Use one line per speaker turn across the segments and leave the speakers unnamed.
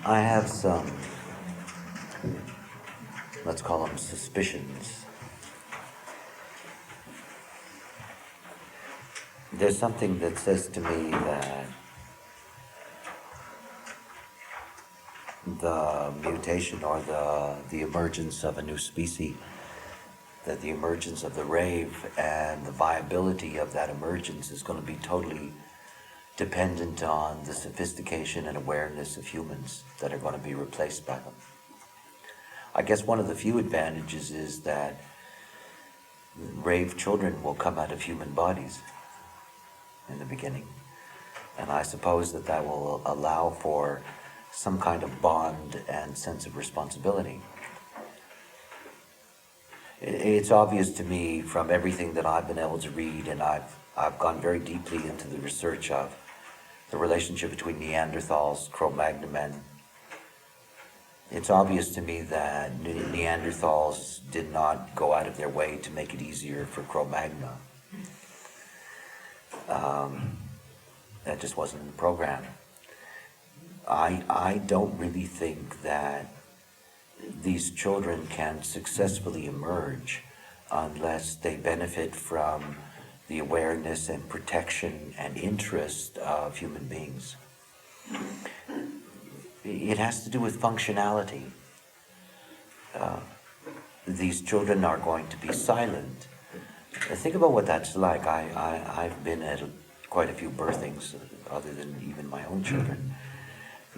I have some, let's call them suspicions. There's something that says to me that the mutation or the emergence of a new species, that the emergence of the rave and the viability of that emergence is going to be totally dependent on the sophistication and awareness of humans that are going to be replaced by them. I guess one of the few advantages is that rave children will come out of human bodies in the beginning. And I suppose that that will allow for some kind of bond and sense of responsibility. It's obvious to me from everything that I've been able to read, and I've gone very deeply into the research of the relationship between Neanderthals, Cro-Magnon men. It's obvious to me that Neanderthals did not go out of their way to make it easier for Cro-Magnon. That just wasn't in the program. I don't really think that these children can successfully emerge unless they benefit from the awareness and protection and interest of human beings. It has to do with functionality. These children are going to be silent. Think about what that's like. I've been at quite a few birthings, other than even my own children.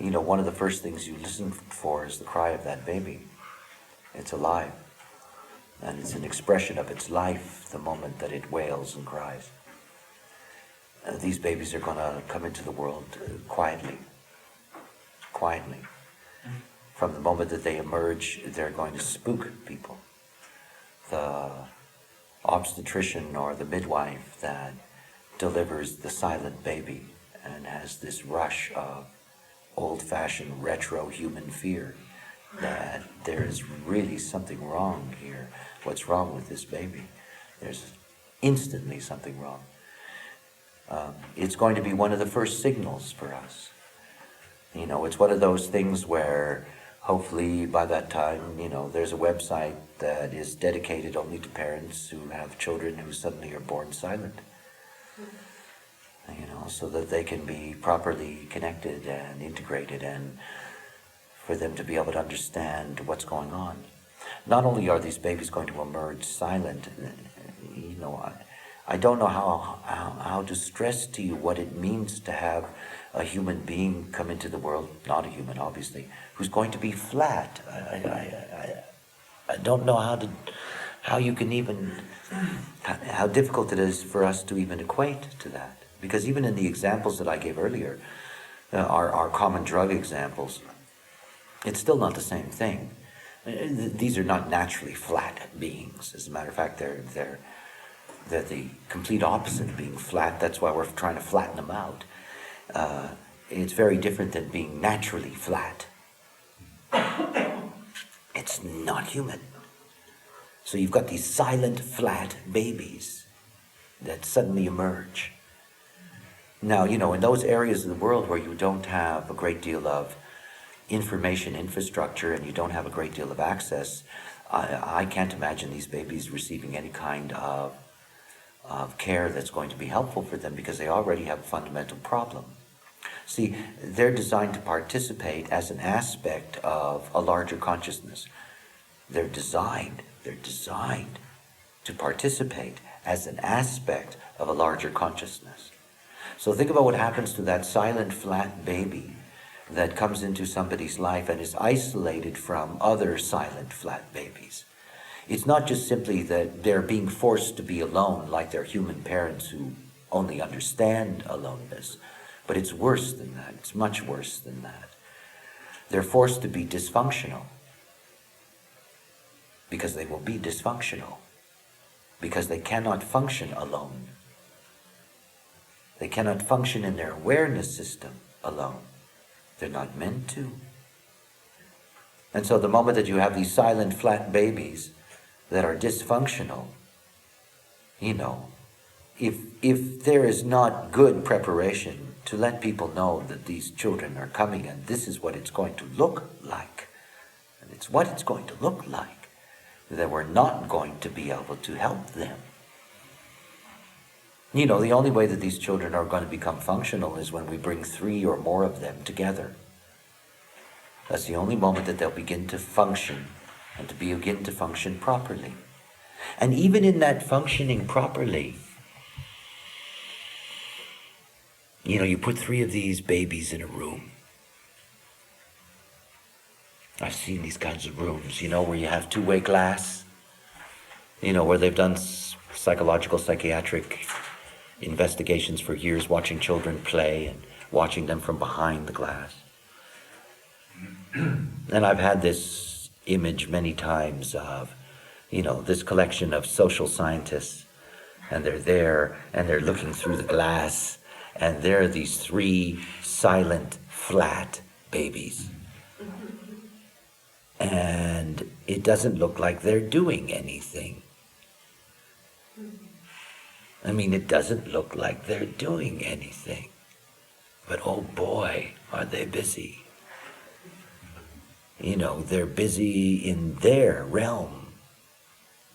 You know, one of the first things you listen for is the cry of that baby. It's alive. And it's an expression of its life the moment that it wails and cries. These babies are going to come into the world quietly. From the moment that they emerge, they're going to spook people. The obstetrician or the midwife that delivers the silent baby and has this rush of old-fashioned retro human fear that there is really something wrong here. What's wrong with this baby? There's instantly something wrong. It's going to be one of the first signals for us. You know, it's one of those things where hopefully by that time, you know, there's a website that is dedicated only to parents who have children who suddenly are born silent. You know, so that they can be properly connected and integrated, and for them to be able to understand what's going on. Not only are these babies going to emerge silent, you know, I don't know how to stress to you what it means to have a human being come into the world, not a human obviously, who's going to be flat. I don't know how you can even, how difficult it is for us to even equate to that. Because even in the examples that I gave earlier, our common drug examples, it's still not the same thing. These are not naturally flat beings. As a matter of fact, they're the complete opposite of being flat. That's why we're trying to flatten them out. It's very different than being naturally flat. It's not human. So you've got these silent, flat babies that suddenly emerge. Now, you know, in those areas of the world where you don't have a great deal of information infrastructure and you don't have a great deal of access, I can't imagine these babies receiving any kind of care that's going to be helpful for them, because they already have a fundamental problem. See, they're designed to participate as an aspect of a larger consciousness. They're designed to participate as an aspect of a larger consciousness. So think about what happens to that silent, flat baby that comes into somebody's life and is isolated from other silent, flat babies. It's not just simply that they're being forced to be alone like their human parents who only understand aloneness, but it's worse than that. It's much worse than that. They're forced to be dysfunctional because they will be dysfunctional, because they cannot function alone. They cannot function in their awareness system alone. They're not meant to. And so the moment that you have these silent, flat babies that are dysfunctional, you know, if there is not good preparation to let people know that these children are coming and this is what it's going to look like. And it's what it's going to look like, that we're not going to be able to help them. You know, the only way that these children are going to become functional is when we bring 3 or more of them together. That's the only moment that they'll begin to function, and to begin to function properly. And even in that functioning properly, you know, you put 3 of these babies in a room. I've seen these kinds of rooms, you know, where you have two-way glass, you know, where they've done psychological, psychiatric investigations for years, watching children play and watching them from behind the glass. And I've had this image many times of, you know, this collection of social scientists, and they're there and they're looking through the glass, and there are these 3 silent, flat babies. And it doesn't look like they're doing anything. I mean, it doesn't look like they're doing anything. But oh boy, are they busy. You know, they're busy in their realm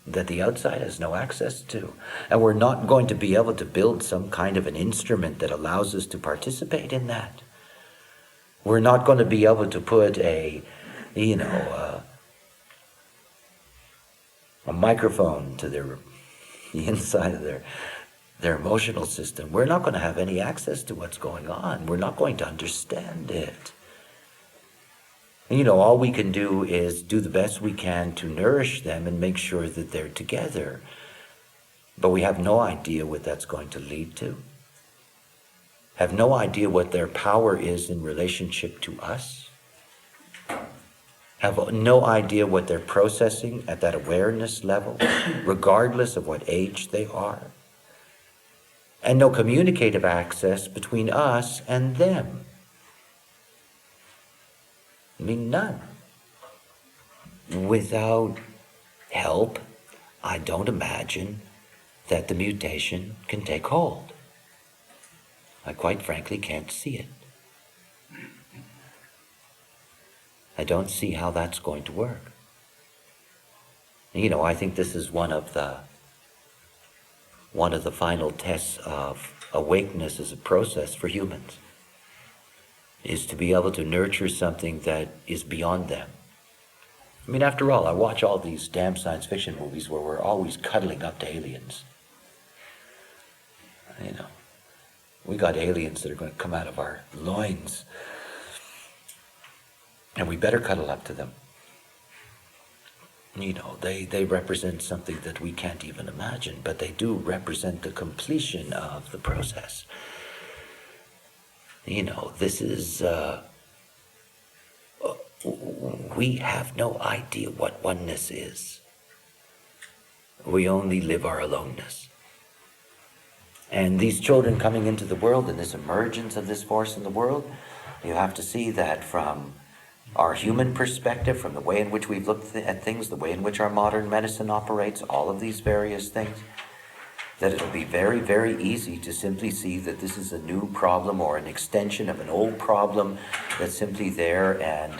that the outside has no access to. And we're not going to be able to build some kind of an instrument that allows us to participate in that. We're not going to be able to put a microphone to the inside of their emotional system. We're not going to have any access to what's going on. We're not going to understand it. And, you know, all we can do is do the best we can to nourish them and make sure that they're together. But we have no idea what that's going to lead to. Have no idea what their power is in relationship to us. Have no idea what they're processing at that awareness level, regardless of what age they are. And no communicative access between us and them. I mean, none. Without help, I don't imagine that the mutation can take hold. I quite frankly can't see it. I don't see how that's going to work. You know, I think this is one of the final tests of awakeness as a process for humans, is to be able to nurture something that is beyond them. I mean, after all, I watch all these damn science fiction movies where we're always cuddling up to aliens. You know, we got aliens that are going to come out of our loins, and we better cuddle up to them. You know, they represent something that we can't even imagine, but they do represent the completion of the process. You know, this is, we have no idea what oneness is. We only live our aloneness. And these children coming into the world and this emergence of this force in the world, you have to see that from our human perspective, from the way in which we've looked at things, the way in which our modern medicine operates, all of these various things, that it'll be very, very easy to simply see that this is a new problem or an extension of an old problem that's simply there, and,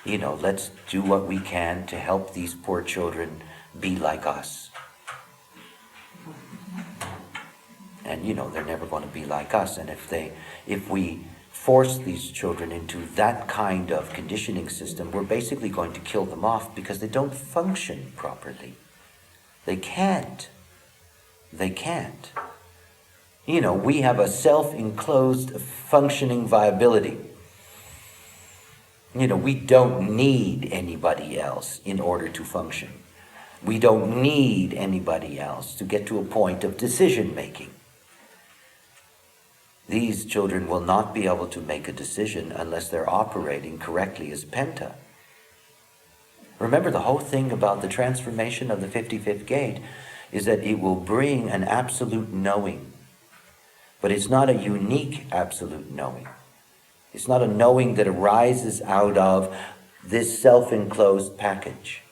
you know, let's do what we can to help these poor children be like us. And, you know, they're never going to be like us, and if we force these children into that kind of conditioning system, we're basically going to kill them off because they don't function properly. They can't. They can't. You know, we have a self-enclosed functioning viability. You know, we don't need anybody else in order to function. We don't need anybody else to get to a point of decision making. These children will not be able to make a decision unless they're operating correctly as penta. Remember, the whole thing about the transformation of the 55th gate is that it will bring an absolute knowing. But it's not a unique absolute knowing. It's not a knowing that arises out of this self-enclosed package.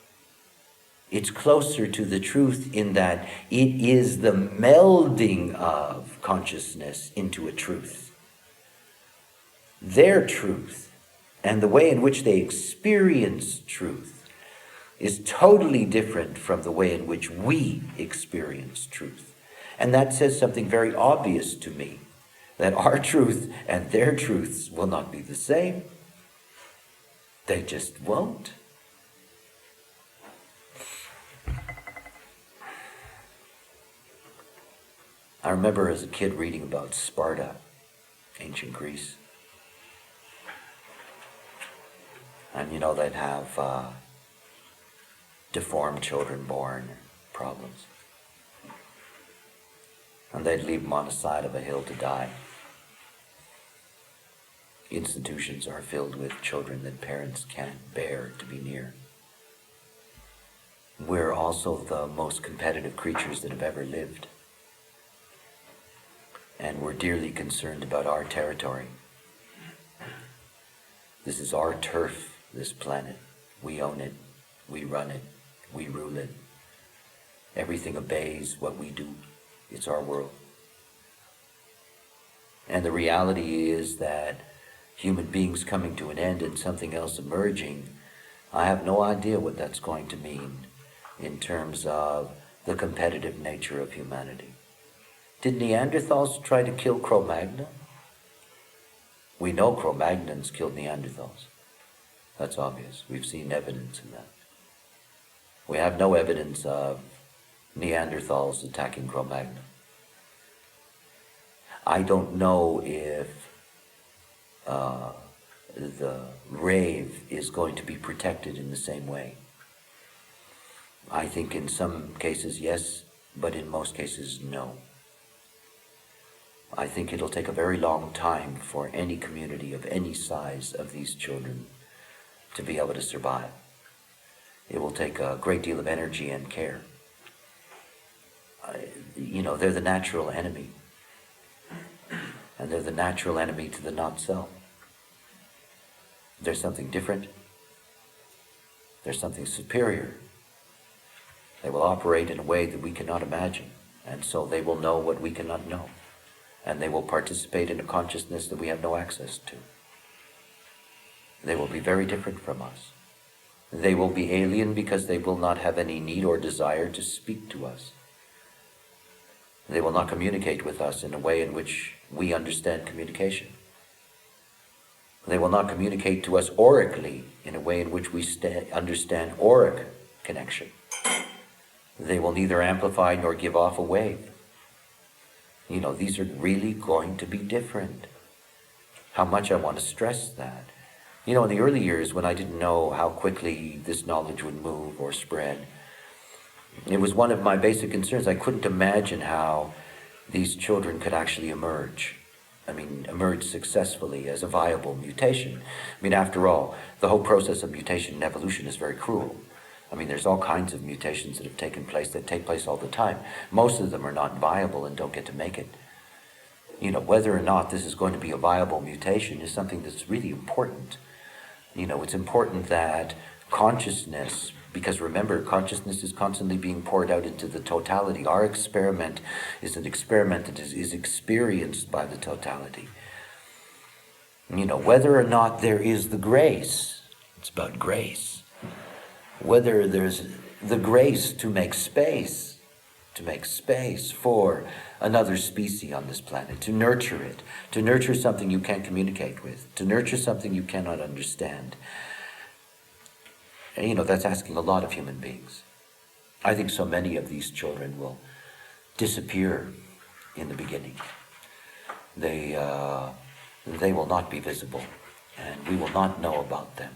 It's closer to the truth in that it is the melding of consciousness into a truth. their truth and the way in which they experience truth is totally different from the way in which we experience truth. And that says something very obvious to me, that our truth and their truths will not be the same. They just won't. I remember as a kid reading about Sparta, ancient Greece. And they'd have deformed children born, problems. And they'd leave them on the side of a hill to die. Institutions are filled with children that parents can't bear to be near. We're also the most competitive creatures that have ever lived. And we're dearly concerned about our territory. This is our turf, this planet. We own it, we run it, we rule it. Everything obeys what we do. It's our world. And the reality is that human beings coming to an end and something else emerging, I have no idea what that's going to mean in terms of the competitive nature of humanity. Did Neanderthals try to kill Chro-Magnon? We know Chro-Magnons killed Neanderthals. That's obvious. We've seen evidence of that. We have no evidence of Neanderthals attacking Chro-Magnon. I don't know if the Rave is going to be protected in the same way. I think in some cases yes, but in most cases no. I think it'll take a very long time for any community of any size of these children to be able to survive. It will take a great deal of energy and care. They're the natural enemy. And they're the natural enemy to the not-self. There's something different. There's something superior. They will operate in a way that we cannot imagine. And so they will know what we cannot know. And they will participate in a consciousness that we have no access to. They will be very different from us. They will be alien because they will not have any need or desire to speak to us. They will not communicate with us in a way in which we understand communication. They will not communicate to us aurically in a way in which we understand auric connection. They will neither amplify nor give off a wave. These are really going to be different. How much I want to stress that. In the early years when I didn't know how quickly this knowledge would move or spread, it was one of my basic concerns. I couldn't imagine how these children could actually emerge. Emerge successfully as a viable mutation. After all, the whole process of mutation and evolution is very cruel. There's all kinds of mutations that have taken place, that take place all the time. Most of them are not viable and don't get to make it. Whether or not this is going to be a viable mutation is something that's really important. It's important that consciousness, because remember, consciousness is constantly being poured out into the totality. Our experiment is an experiment that is experienced by the totality. Whether or not there is the grace, it's about grace. Whether there's the grace to make space for another species on this planet, to nurture it, to nurture something you can't communicate with, to nurture something you cannot understand. And, that's asking a lot of human beings. I think so many of these children will disappear in the beginning. They will not be visible, and we will not know about them.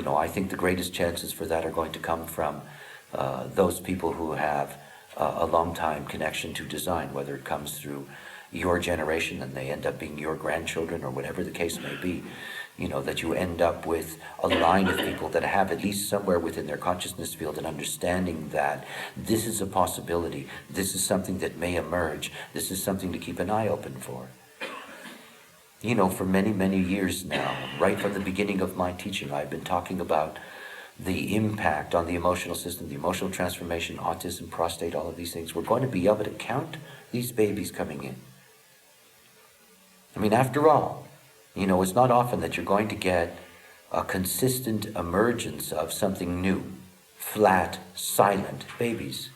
I think the greatest chances for that are going to come from those people who have a long time connection to design, whether it comes through your generation and they end up being your grandchildren or whatever the case may be. That you end up with a line of people that have at least somewhere within their consciousness field an understanding that this is a possibility, this is something that may emerge, this is something to keep an eye open for. For many, many years now, right from the beginning of my teaching, I've been talking about the impact on the emotional system, the emotional transformation, autism, prostate, all of these things. We're going to be able to count these babies coming in. After all, It's not often that you're going to get a consistent emergence of something new, flat, silent babies.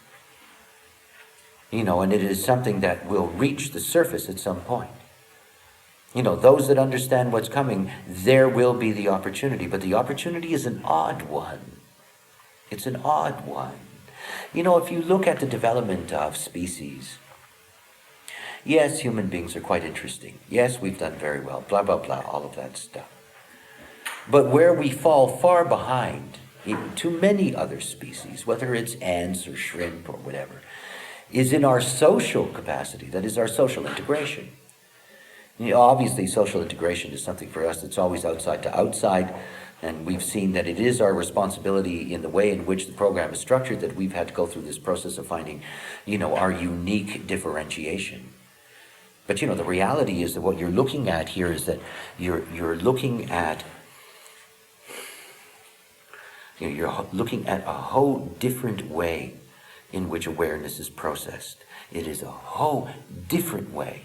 And it is something that will reach the surface at some point. Those that understand what's coming, there will be the opportunity, but the opportunity is an odd one. It's an odd one. If you look at the development of species, yes, human beings are quite interesting. Yes, we've done very well, blah, blah, blah, all of that stuff. But where we fall far behind to many other species, whether it's ants or shrimp or whatever, is in our social capacity, that is our social integration. Obviously, social integration is something for us that's always outside to outside, and we've seen that it is our responsibility in the way in which the program is structured that we've had to go through this process of finding, our unique differentiation. But, the reality is that what you're looking at here is that you're looking at a whole different way in which awareness is processed. It is a whole different way.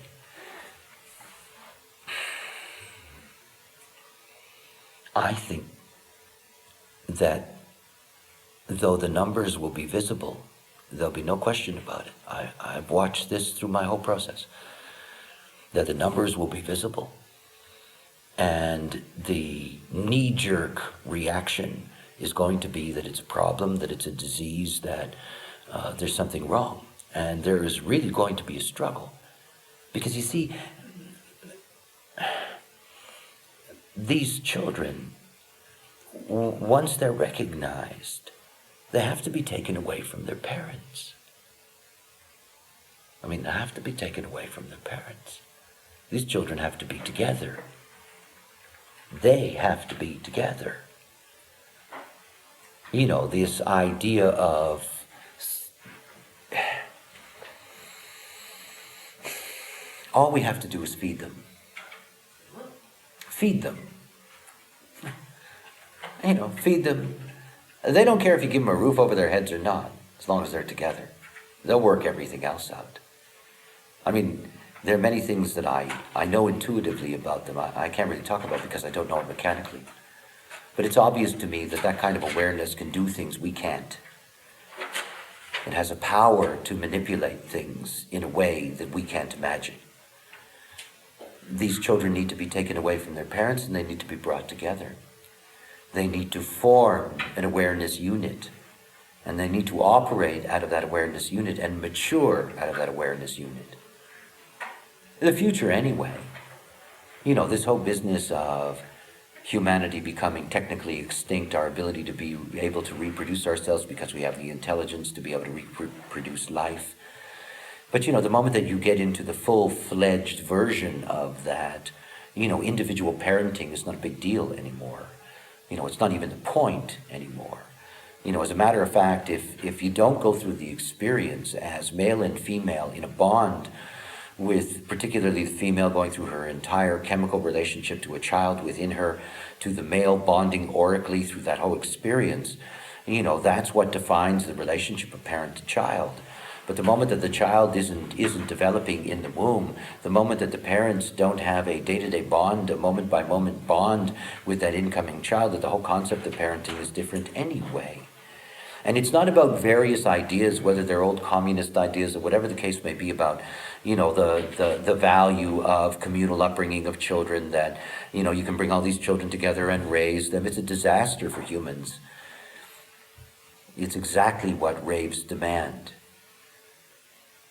I think that though the numbers will be visible, there'll be no question about it. I've watched this through my whole process, that the numbers will be visible. And the knee-jerk reaction is going to be that it's a problem, that it's a disease, that there's something wrong. And there is really going to be a struggle. Because you see, these children, once they're recognized, they have to be taken away from their parents. They have to be taken away from their parents. These children have to be together. They have to be together. This idea of all we have to do is feed them. Feed them. Feed them. They don't care if you give them a roof over their heads or not, as long as they're together. They'll work everything else out. There are many things that I know intuitively about them. I can't really talk about because I don't know it mechanically. But it's obvious to me that kind of awareness can do things we can't. It has a power to manipulate things in a way that we can't imagine. These children need to be taken away from their parents, and they need to be brought together. They need to form an awareness unit, and they need to operate out of that awareness unit and mature out of that awareness unit. In the future anyway, this whole business of humanity becoming technically extinct, our ability to be able to reproduce ourselves because we have the intelligence to be able to reproduce life. But the moment that you get into the full-fledged version of that, individual parenting is not a big deal anymore. It's not even the point anymore. As a matter of fact, if you don't go through the experience as male and female in a bond with particularly the female going through her entire chemical relationship to a child within her, to the male bonding oracally through that whole experience, that's what defines the relationship of parent to child. But the moment that the child isn't developing in the womb, the moment that the parents don't have a day-to-day bond, a moment-by-moment bond with that incoming child, that the whole concept of parenting is different anyway. And it's not about various ideas, whether they're old communist ideas or whatever the case may be about, the value of communal upbringing of children, that, you can bring all these children together and raise them. It's a disaster for humans. It's exactly what raves demand.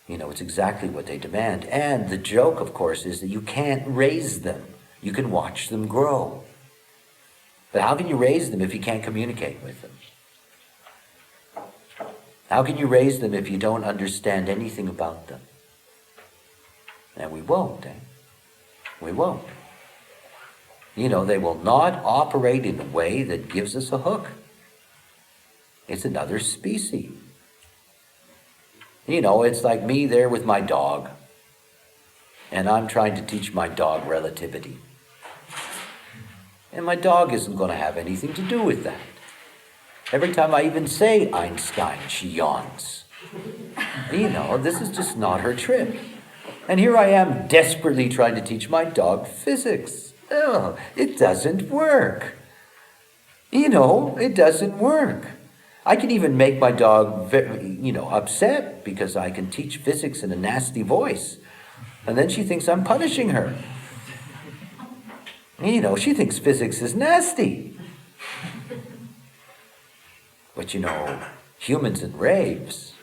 It's exactly what they demand. And the joke, of course, is that you can't raise them. You can watch them grow. But how can you raise them if you can't communicate with them? How can you raise them if you don't understand anything about them? And we won't, We won't. They will not operate in a way that gives us a hook. It's another species. It's like me there with my dog, and I'm trying to teach my dog relativity. And my dog isn't going to have anything to do with that. Every time I even say Einstein, she yawns. This is just not her trip. And here I am desperately trying to teach my dog physics. Oh, it doesn't work. It doesn't work. I can even make my dog, upset because I can teach physics in a nasty voice. And then she thinks I'm punishing her. She thinks physics is nasty. But humans and raves,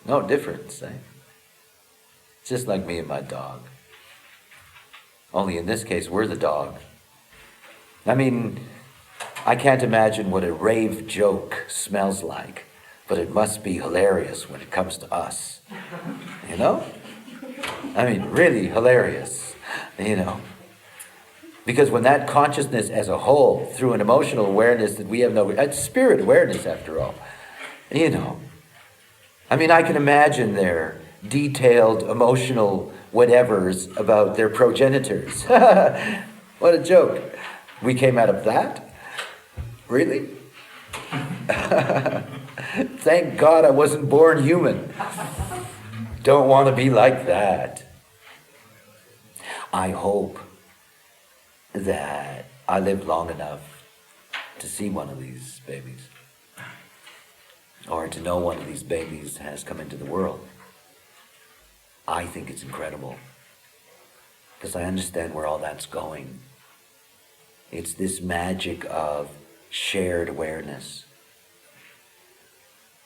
no difference, eh? Just like me and my dog. Only in this case, we're the dog. I mean, I can't imagine what a rave joke smells like, but it must be hilarious when it comes to us. I mean, really hilarious, Because when that consciousness as a whole, through an emotional awareness that we have it's spirit awareness after all, I mean, I can imagine their detailed emotional whatevers about their progenitors. What a joke. We came out of that? Really? Thank God I wasn't born human. Don't want to be like that. I hope that I live long enough to see one of these babies, or to know one of these babies has come into the world. I think it's incredible, because I understand where all that's going. It's this magic of shared awareness.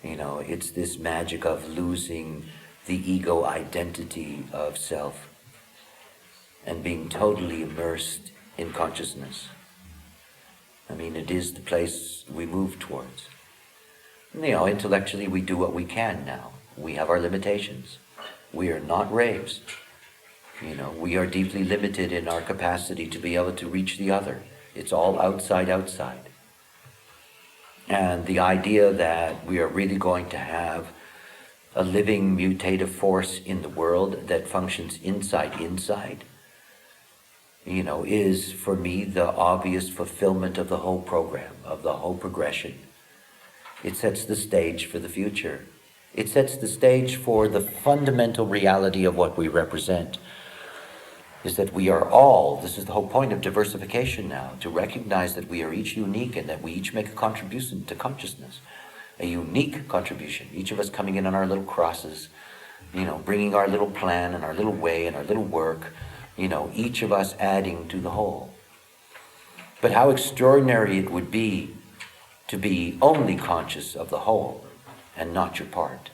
It's this magic of losing the ego identity of self and being totally immersed in consciousness. I mean, it is the place we move towards. Intellectually we do what we can now. We have our limitations. We are not raves. We are deeply limited in our capacity to be able to reach the other. It's all outside. And the idea that we are really going to have a living mutative force in the world that functions inside, is for me the obvious fulfillment of the whole program, of the whole progression. It sets the stage for the future. It sets the stage for the fundamental reality of what we represent, is that we are all, this is the whole point of diversification now, to recognize that we are each unique and that we each make a contribution to consciousness, a unique contribution, each of us coming in on our little crosses, bringing our little plan and our little way and our little work, each of us adding to the whole. But how extraordinary it would be to be only conscious of the whole and not your part.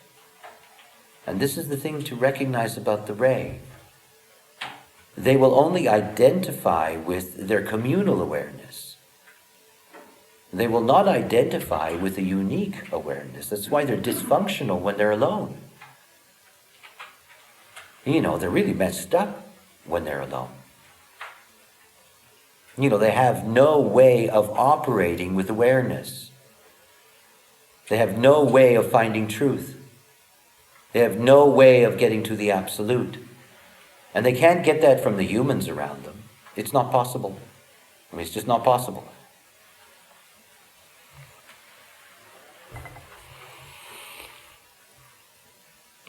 And this is the thing to recognize about the Rave. They will only identify with their communal awareness. They will not identify with a unique awareness. That's why they're dysfunctional when they're alone. They're really messed up when they're alone. They have no way of operating with awareness. They have no way of finding truth. They have no way of getting to the absolute. And they can't get that from the humans around them. It's not possible. It's just not possible.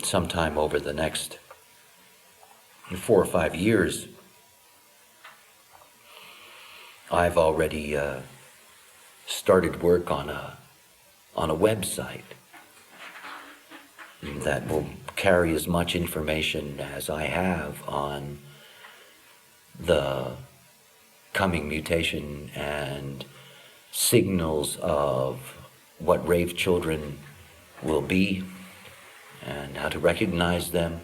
Sometime over the next 4 or 5 years, I've already started work on a website that will carry as much information as I have on the coming mutation and signals of what Rave Children will be and how to recognize them,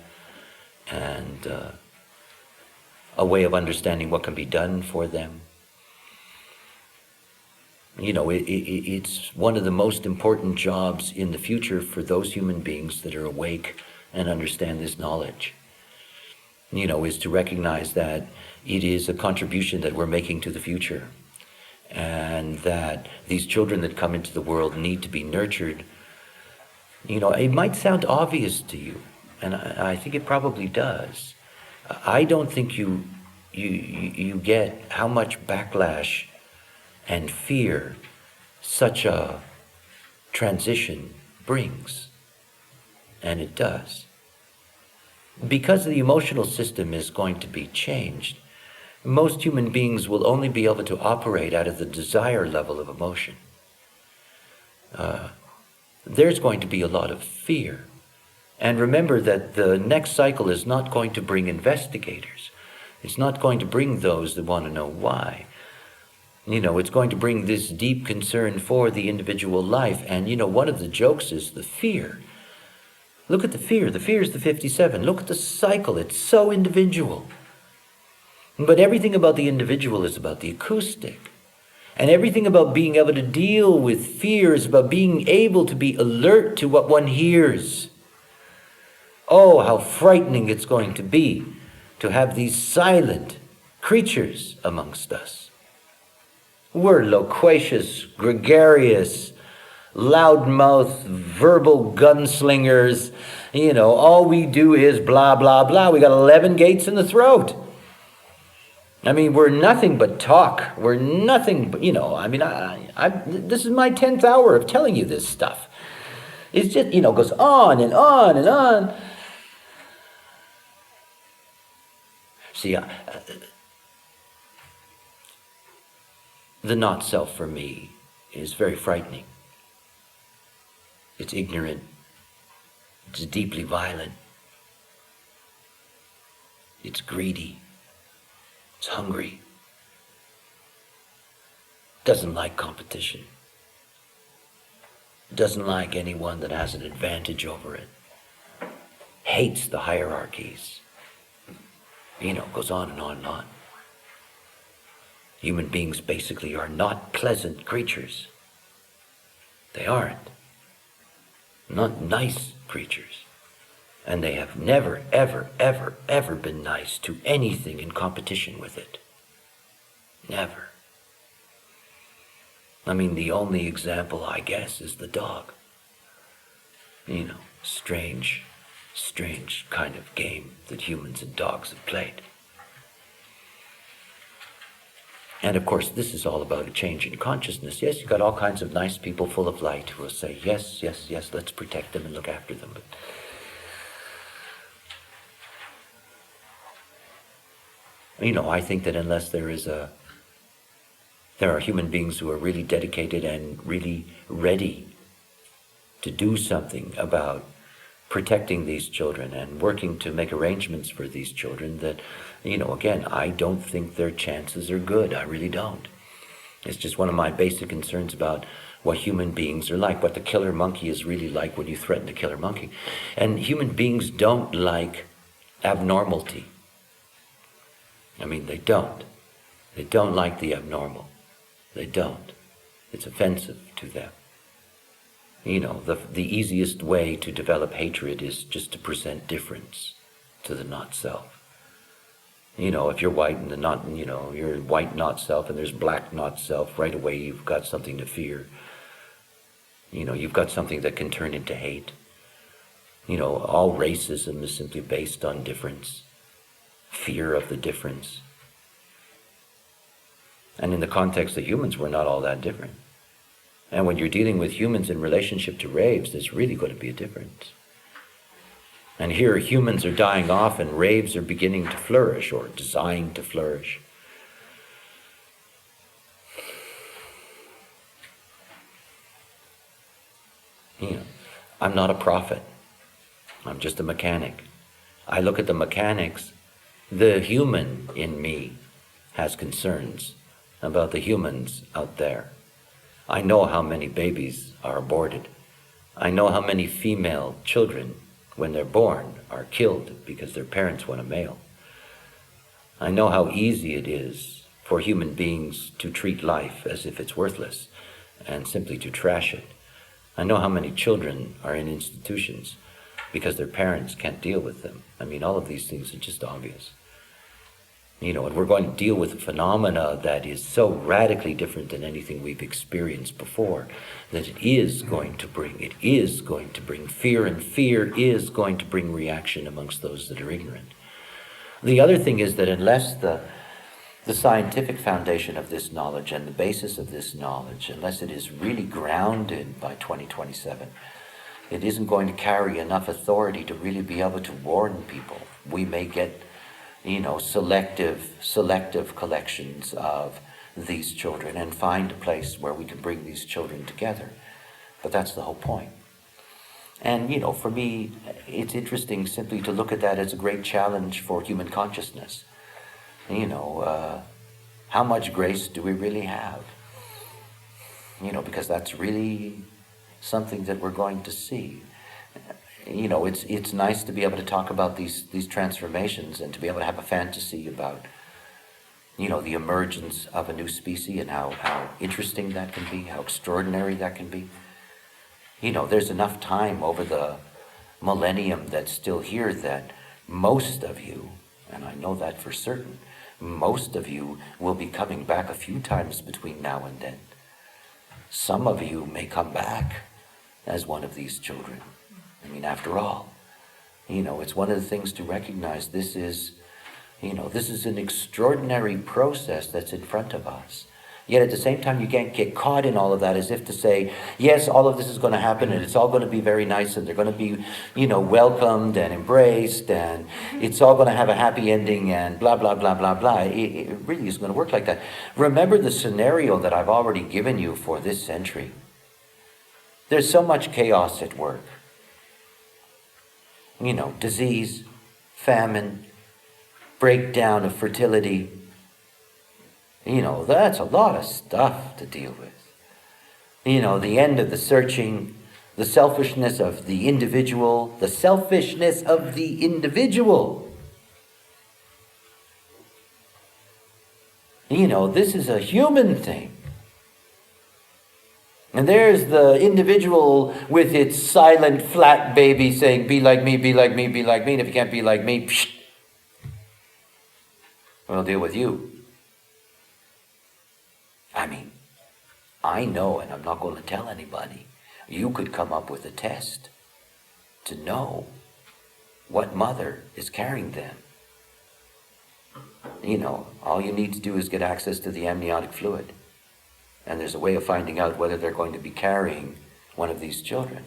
and a way of understanding what can be done for them. It's one of the most important jobs in the future for those human beings that are awake and understand this knowledge, is to recognize that it is a contribution that we're making to the future, and that these children that come into the world need to be nurtured. It might sound obvious to you, and I think it probably does. I don't think you get how much backlash and fear such a transition brings. And it does. Because the emotional system is going to be changed, most human beings will only be able to operate out of the desire level of emotion. There's going to be a lot of fear. And remember that the next cycle is not going to bring investigators. It's not going to bring those that want to know why. It's going to bring this deep concern for the individual life. And, one of the jokes is the fear. Look at the fear. The fear is the 57. Look at the cycle. It's so individual. But everything about the individual is about the acoustic. And everything about being able to deal with fear is about being able to be alert to what one hears. Oh, how frightening it's going to be to have these silent creatures amongst us. We're loquacious, gregarious, loudmouth, verbal gunslingers. All we do is blah, blah, blah. We got 11 gates in the throat. We're nothing but talk. We're nothing but, this is my 10th hour of telling you this stuff. It's just, goes on and on and on. See, the not self for me is very frightening. It's ignorant. It's deeply violent. It's greedy. It's hungry. Doesn't like competition. Doesn't like anyone that has an advantage over it. Hates the hierarchies. Goes on and on and on. Human beings basically are not pleasant creatures. They aren't. Not nice creatures. And they have never, ever, ever, ever been nice to anything in competition with it. Never. The only example, I guess, is the dog. Strange kind of game that humans and dogs have played. And of course, this is all about a change in consciousness. Yes, you've got all kinds of nice people full of light who will say, yes, yes, yes, let's protect them and look after them. But I think that unless there are human beings who are really dedicated and really ready to do something about protecting these children and working to make arrangements for these children, that, again, I don't think their chances are good. I really don't. It's just one of my basic concerns about what human beings are like, what the killer monkey is really like when you threaten the killer monkey. And human beings don't like abnormality. They don't. They don't like the abnormal. They don't. It's offensive to them. The easiest way to develop hatred is just to present difference to the not self. If you're white and you're white not self and there's black not self, right away you've got something to fear. You've got something that can turn into hate. All racism is simply based on difference, fear of the difference. And in the context of humans, we're not all that different. And when you're dealing with humans in relationship to raves, there's really going to be a difference. And here humans are dying off and raves are beginning to flourish or designed to flourish. I'm not a prophet. I'm just a mechanic. I look at the mechanics. The human in me has concerns about the humans out there. I know how many babies are aborted. I know how many female children, when they're born, are killed because their parents want a male. I know how easy it is for human beings to treat life as if it's worthless and simply to trash it. I know how many children are in institutions because their parents can't deal with them. All of these things are just obvious. And we're going to deal with a phenomena that is so radically different than anything we've experienced before, that it is going to bring fear, and fear is going to bring reaction amongst those that are ignorant. The other thing is that unless the scientific foundation of this knowledge and the basis of this knowledge, unless it is really grounded by 2027, it isn't going to carry enough authority to really be able to warn people. We may get selective collections of these children and find a place where we can bring these children together. But that's the whole point. And, for me, it's interesting simply to look at that as a great challenge for human consciousness. How much grace do we really have? Because that's really something that we're going to see. It's nice to be able to talk about these transformations and to be able to have a fantasy about, the emergence of a new species and how interesting that can be, how extraordinary that can be. There's enough time over the millennium that's still here that most of you, and I know that for certain, most of you will be coming back a few times between now and then. Some of you may come back as one of these children. After all, it's one of the things to recognize this is an extraordinary process that's in front of us. Yet at the same time, you can't get caught in all of that as if to say, yes, all of this is going to happen and it's all going to be very nice and they're going to be, welcomed and embraced and it's all going to have a happy ending and blah, blah, blah, blah, blah. It really isn't going to work like that. Remember the scenario that I've already given you for this century. There's so much chaos at work. Disease, famine, breakdown of fertility. That's a lot of stuff to deal with. The end of the searching, the selfishness of the individual, This is a human thing. And there's the individual with its silent, flat baby saying, be like me, be like me, be like me. And if you can't be like me, we'll deal with you. I know, and I'm not going to tell anybody, you could come up with a test to know what mother is carrying them. All you need to do is get access to the amniotic fluid. And there's a way of finding out whether they're going to be carrying one of these children.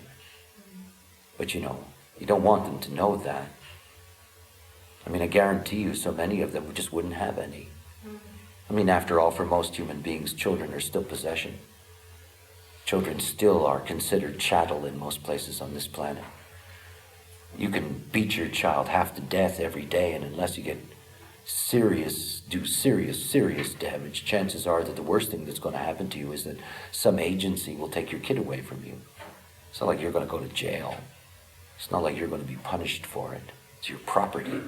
But you don't want them to know that. I guarantee you so many of them just wouldn't have any. After all, for most human beings, children are still possession. Children still are considered chattel in most places on this planet. You can beat your child half to death every day, and unless you get serious damage, chances are that the worst thing that's going to happen to you is that some agency will take your kid away from you. It's not like you're going to go to jail. It's not like you're going to be punished for it. It's your property.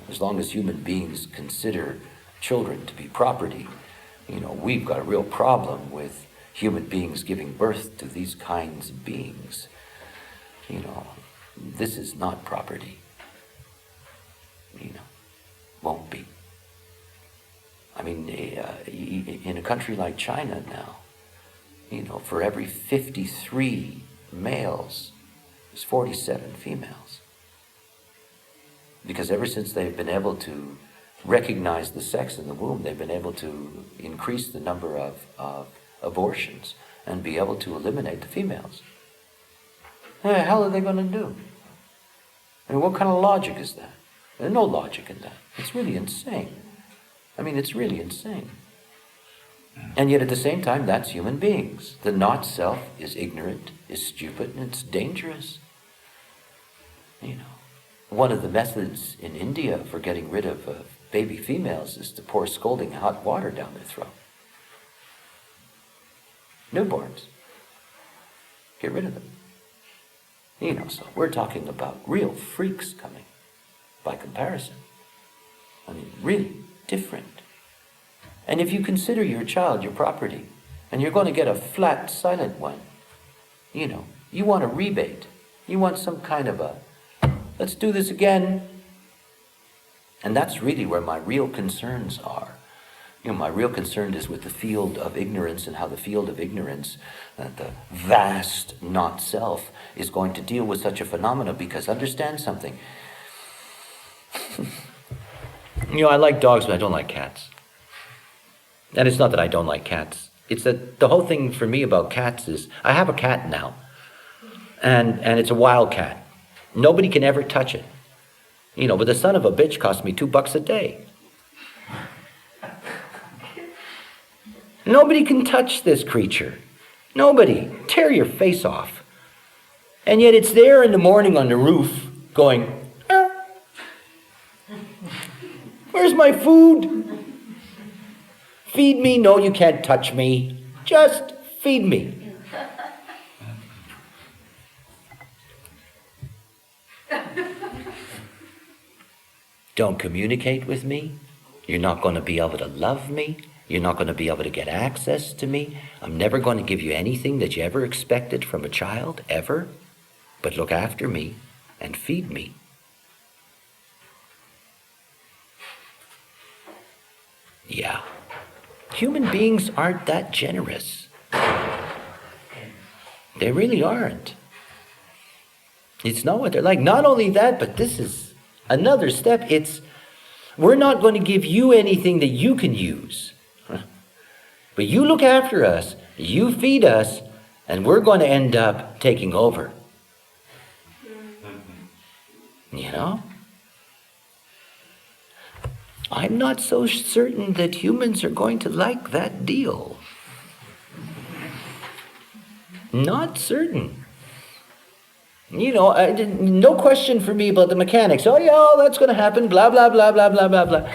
As long as human beings consider children to be property, we've got a real problem with human beings giving birth to these kinds of beings. This is not property. Won't be. In a country like China now, for every 53 males, there's 47 females. Because ever since they've been able to recognize the sex in the womb, they've been able to increase the number of abortions and be able to eliminate the females. What the hell are they going to do? What kind of logic is that? There's no logic in that. It's really insane. It's really insane. And yet at the same time, that's human beings. The not self is ignorant, is stupid, and it's dangerous. One of the methods in India for getting rid of baby females is to pour scalding hot water down their throat. Newborns. Get rid of them. So we're talking about real freaks coming by comparison. Really different. And if you consider your child your property, and you're going to get a flat, silent one, you want a rebate. You want some kind of let's do this again. And that's really where my real concerns are. My real concern is with the field of ignorance and how the field of ignorance, the vast not self, is going to deal with such a phenomenon. Because understand something. I like dogs, but I don't like cats. And it's not that I don't like cats. It's that the whole thing for me about cats is, I have a cat now. And it's a wild cat. Nobody can ever touch it. But the son of a bitch cost me $2 a day. Nobody can touch this creature. Nobody. Tear your face off. And yet it's there in the morning on the roof going, where's my food? Feed me? No, you can't touch me. Just feed me. Don't communicate with me. You're not going to be able to love me. You're not going to be able to get access to me. I'm never going to give you anything that you ever expected from a child, ever. But look after me and feed me. Yeah. Human beings aren't that generous. They really aren't. It's not what they're like. Not only that, but this is another step. We're not going to give you anything that you can use. But you look after us, you feed us, and we're going to end up taking over. I'm not so certain that humans are going to like that deal. Not certain. No question for me about the mechanics. Oh, yeah, that's going to happen, blah, blah, blah, blah, blah, blah, blah.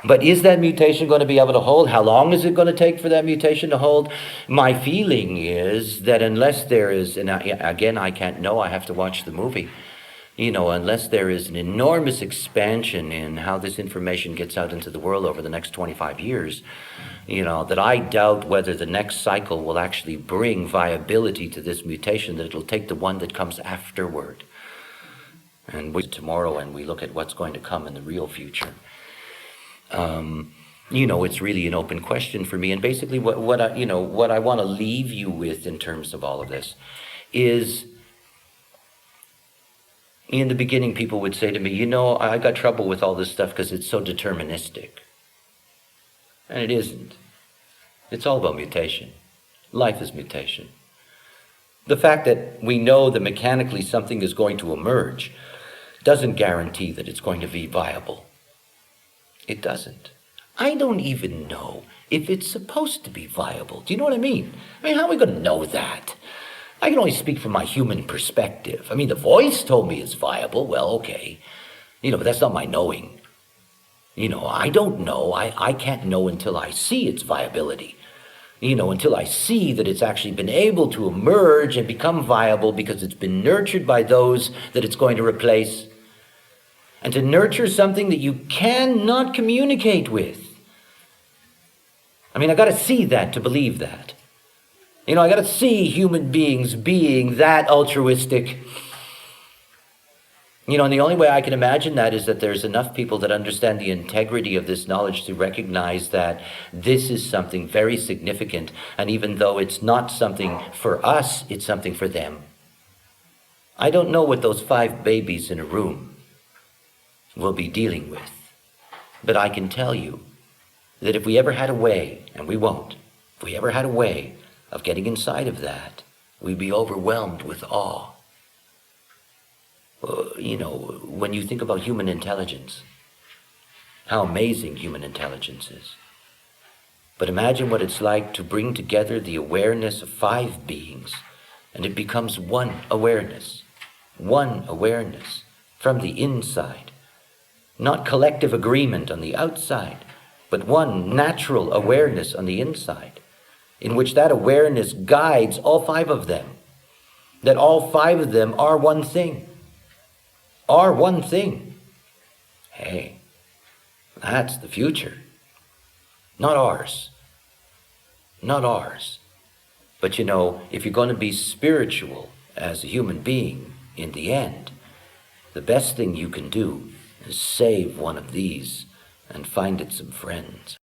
But is that mutation going to be able to hold? How long is it going to take for that mutation to hold? My feeling is that unless there is, and again, I can't know, I have to watch the movie, unless there is an enormous expansion in how this information gets out into the world over the next 25 years, that I doubt whether the next cycle will actually bring viability to this mutation, that it'll take the one that comes afterward. And tomorrow, and we look at what's going to come in the real future. It's really an open question for me. And basically what I want to leave you with in terms of all of this is, in the beginning, people would say to me, I got trouble with all this stuff because it's so deterministic. And it isn't. It's all about mutation. Life is mutation. The fact that we know that mechanically something is going to emerge doesn't guarantee that it's going to be viable. It doesn't. I don't even know if it's supposed to be viable. Do you know what I mean? How are we going to know that? I can only speak from my human perspective. The voice told me it's viable. Well, okay. But that's not my knowing. I don't know. I can't know until I see its viability. Until I see that it's actually been able to emerge and become viable because it's been nurtured by those that it's going to replace. And to nurture something that you cannot communicate with. I got to see that to believe that. I got to see human beings being that altruistic. And the only way I can imagine that is that there's enough people that understand the integrity of this knowledge to recognize that this is something very significant. And even though it's not something for us, it's something for them. I don't know what those 5 babies in a room will be dealing with. But I can tell you that if we ever had a way, and we won't, if we ever had a way of getting inside of that, we'd be overwhelmed with awe. When you think about human intelligence, how amazing human intelligence is. But imagine what it's like to bring together the awareness of 5 beings, and it becomes one awareness from the inside. Not collective agreement on the outside, but one natural awareness on the inside, in which that awareness guides all 5 of them, that all 5 of them are one thing. Hey, that's the future. Not ours. But if you're going to be spiritual as a human being in the end, the best thing you can do is save one of these and find it some friends.